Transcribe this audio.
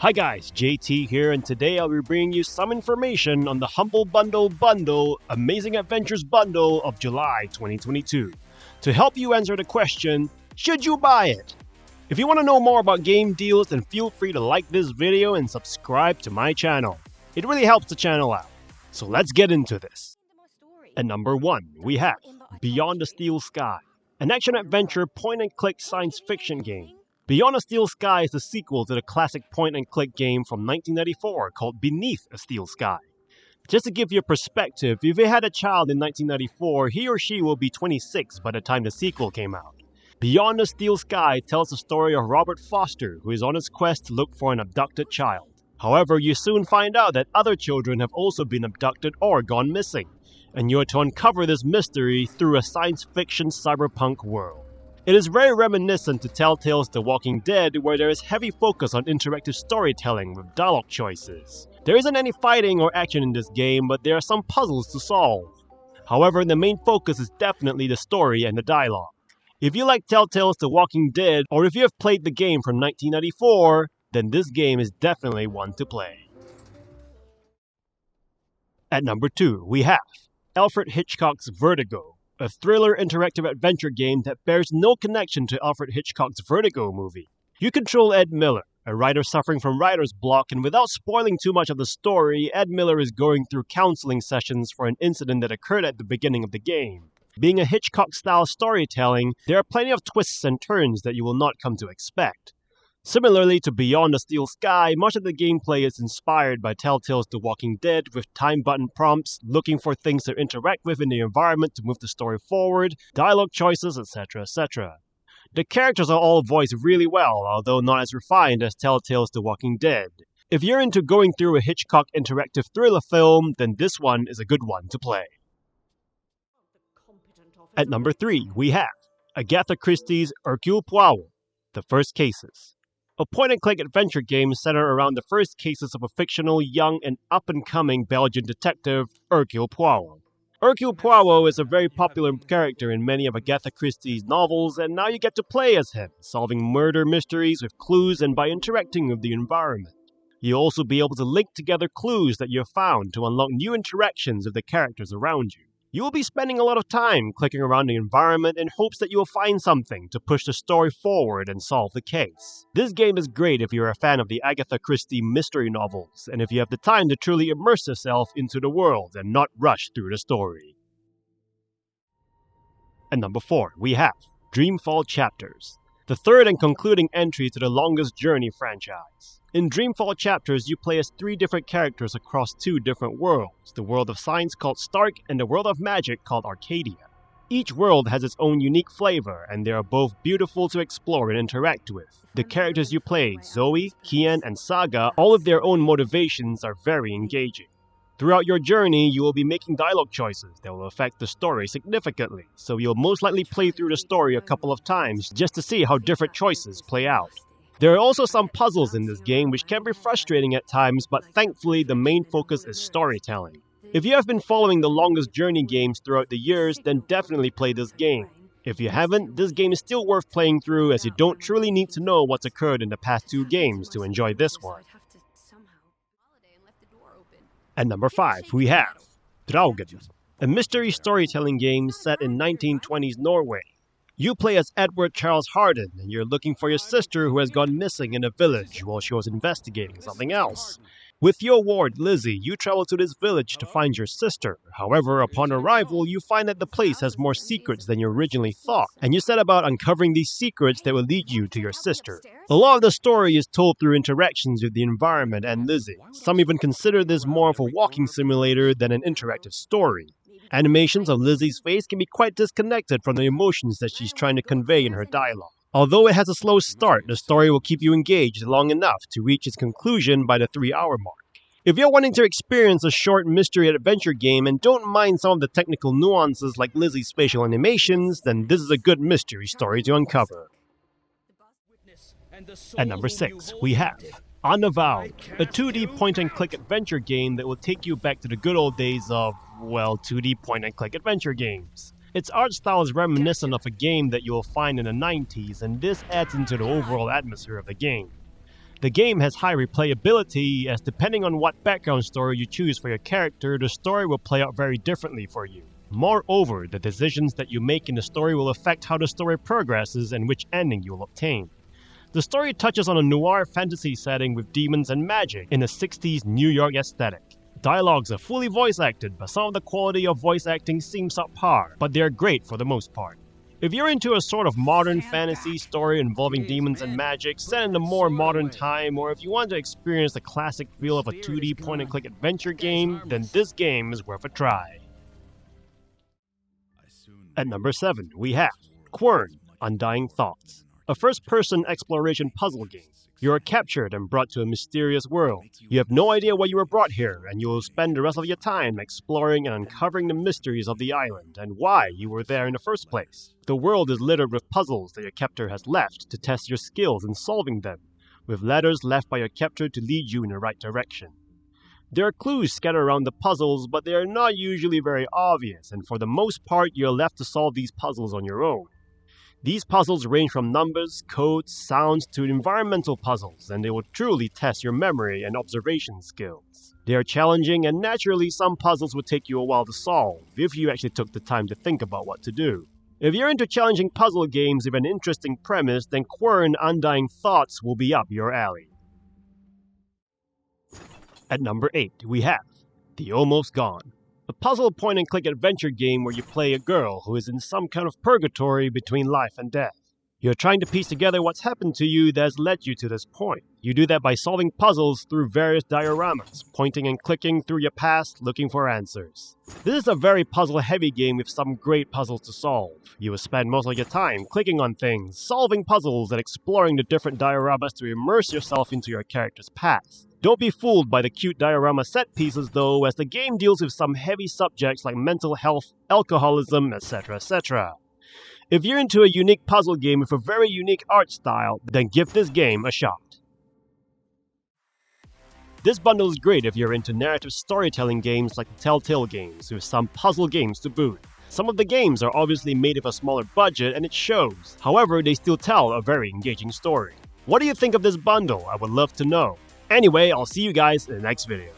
Hi guys, JT here, and today I'll be bringing you some information on the Humble Bundle Amazing Adventures Bundle of July 2022 to help you answer the question, should you buy it? If you want to know more about game deals, then feel free to like this video and subscribe to my channel. It really helps the channel out. So let's get into this. At number 1, we have Beyond the Steel Sky, an action-adventure point-and-click science fiction game. Beyond a Steel Sky is the sequel to the classic point-and-click game from 1994 called Beneath a Steel Sky. Just to give you a perspective, if you had a child in 1994, he or she will be 26 by the time the sequel came out. Beyond the Steel Sky tells the story of Robert Foster, who is on his quest to look for an abducted child. However, you soon find out that other children have also been abducted or gone missing, and you are to uncover this mystery through a science fiction cyberpunk world. It is very reminiscent to Telltale's The Walking Dead, where there is heavy focus on interactive storytelling with dialogue choices. There isn't any fighting or action in this game, but there are some puzzles to solve. However, the main focus is definitely the story and the dialogue. If you like Telltale's The Walking Dead, or if you have played the game from 1994, then this game is definitely one to play. At number 2, we have Alfred Hitchcock's Vertigo, a thriller interactive adventure game that bears no connection to Alfred Hitchcock's Vertigo movie. You control Ed Miller, a writer suffering from writer's block, and without spoiling too much of the story, Ed Miller is going through counseling sessions for an incident that occurred at the beginning of the game. Being a Hitchcock-style storytelling, there are plenty of twists and turns that you will not come to expect. Similarly to Beyond the Steel Sky, much of the gameplay is inspired by Telltale's The Walking Dead with time-button prompts, looking for things to interact with in the environment to move the story forward, dialogue choices, etc., etc. The characters are all voiced really well, although not as refined as Telltale's The Walking Dead. If you're into going through a Hitchcock interactive thriller film, then this one is a good one to play. At number 3, we have Agatha Christie's Hercule Poirot, The First Cases. A point-and-click adventure game centered around the first cases of a fictional, young, and up-and-coming Belgian detective, Hercule Poirot. Hercule Poirot is a very popular character in many of Agatha Christie's novels, and now you get to play as him, solving murder mysteries with clues and by interacting with the environment. You'll also be able to link together clues that you have found to unlock new interactions with the characters around you. You will be spending a lot of time clicking around the environment in hopes that you will find something to push the story forward and solve the case. This game is great if you're a fan of the Agatha Christie mystery novels, and if you have the time to truly immerse yourself into the world and not rush through the story. At number 4, we have Dreamfall Chapters, the third and concluding entry to the Longest Journey franchise. In Dreamfall Chapters, you play as 3 different characters across 2 different worlds, the world of science called Stark and the world of magic called Arcadia. Each world has its own unique flavor, and they are both beautiful to explore and interact with. The characters you play, Zoe, Kian, and Saga, all of their own motivations are very engaging. Throughout your journey, you will be making dialogue choices that will affect the story significantly, so you'll most likely play through the story a couple of times just to see how different choices play out. There are also some puzzles in this game which can be frustrating at times, but thankfully the main focus is storytelling. If you have been following the Longest Journey games throughout the years, then definitely play this game. If you haven't, this game is still worth playing through, as you don't truly need to know what's occurred in the past 2 games to enjoy this one. At number 5, we have Draugen, a mystery storytelling game set in 1920s Norway. You play as Edward Charles Harden, and you're looking for your sister who has gone missing in a village while she was investigating something else. With your ward, Lizzie, you travel to this village to find your sister. However, upon arrival, you find that the place has more secrets than you originally thought, and you set about uncovering these secrets that will lead you to your sister. A lot of the story is told through interactions with the environment and Lizzie. Some even consider this more of a walking simulator than an interactive story. Animations of Lizzie's face can be quite disconnected from the emotions that she's trying to convey in her dialogue. Although it has a slow start, the story will keep you engaged long enough to reach its conclusion by the 3-hour mark. If you're wanting to experience a short mystery adventure game and don't mind some of the technical nuances like Lizzie's facial animations, then this is a good mystery story to uncover. At number 6, we have Unavowed, a 2D point-and-click adventure game that will take you back to the good old days of, well, 2D point-and-click adventure games. Its art style is reminiscent of a game that you will find in the 90s, and this adds into the overall atmosphere of the game. The game has high replayability, as depending on what background story you choose for your character, the story will play out very differently for you. Moreover, the decisions that you make in the story will affect how the story progresses and which ending you will obtain. The story touches on a noir fantasy setting with demons and magic in a 60s New York aesthetic. Dialogues are fully voice acted, but some of the quality of voice acting seems subpar, but they are great for the most part. If you're into a sort of modern fantasy story involving demons and magic set in a more modern time, or if you want to experience the classic feel of a 2D point-and-click adventure game, then this game is worth a try. At number 7, we have Quern, Undying Thoughts, a first-person exploration puzzle game. You are captured and brought to a mysterious world. You have no idea why you were brought here, and you will spend the rest of your time exploring and uncovering the mysteries of the island and why you were there in the first place. The world is littered with puzzles that your captor has left to test your skills in solving them, with letters left by your captor to lead you in the right direction. There are clues scattered around the puzzles, but they are not usually very obvious, and for the most part you are left to solve these puzzles on your own. These puzzles range from numbers, codes, sounds to environmental puzzles, and they will truly test your memory and observation skills. They are challenging, and naturally some puzzles will take you a while to solve, if you actually took the time to think about what to do. If you're into challenging puzzle games with an interesting premise, then Quern Undying Thoughts will be up your alley. At number 8, we have The Almost Gone, a puzzle point-and-click adventure game where you play a girl who is in some kind of purgatory between life and death. You're trying to piece together what's happened to you that has led you to this point. You do that by solving puzzles through various dioramas, pointing and clicking through your past, looking for answers. This is a very puzzle-heavy game with some great puzzles to solve. You will spend most of your time clicking on things, solving puzzles, and exploring the different dioramas to immerse yourself into your character's past. Don't be fooled by the cute diorama set pieces though, as the game deals with some heavy subjects like mental health, alcoholism, etc. etc. If you're into a unique puzzle game with a very unique art style, then give this game a shot. This bundle is great if you're into narrative storytelling games like the Telltale games, with some puzzle games to boot. Some of the games are obviously made with a smaller budget and it shows, however they still tell a very engaging story. What do you think of this bundle? I would love to know. Anyway, I'll see you guys in the next video.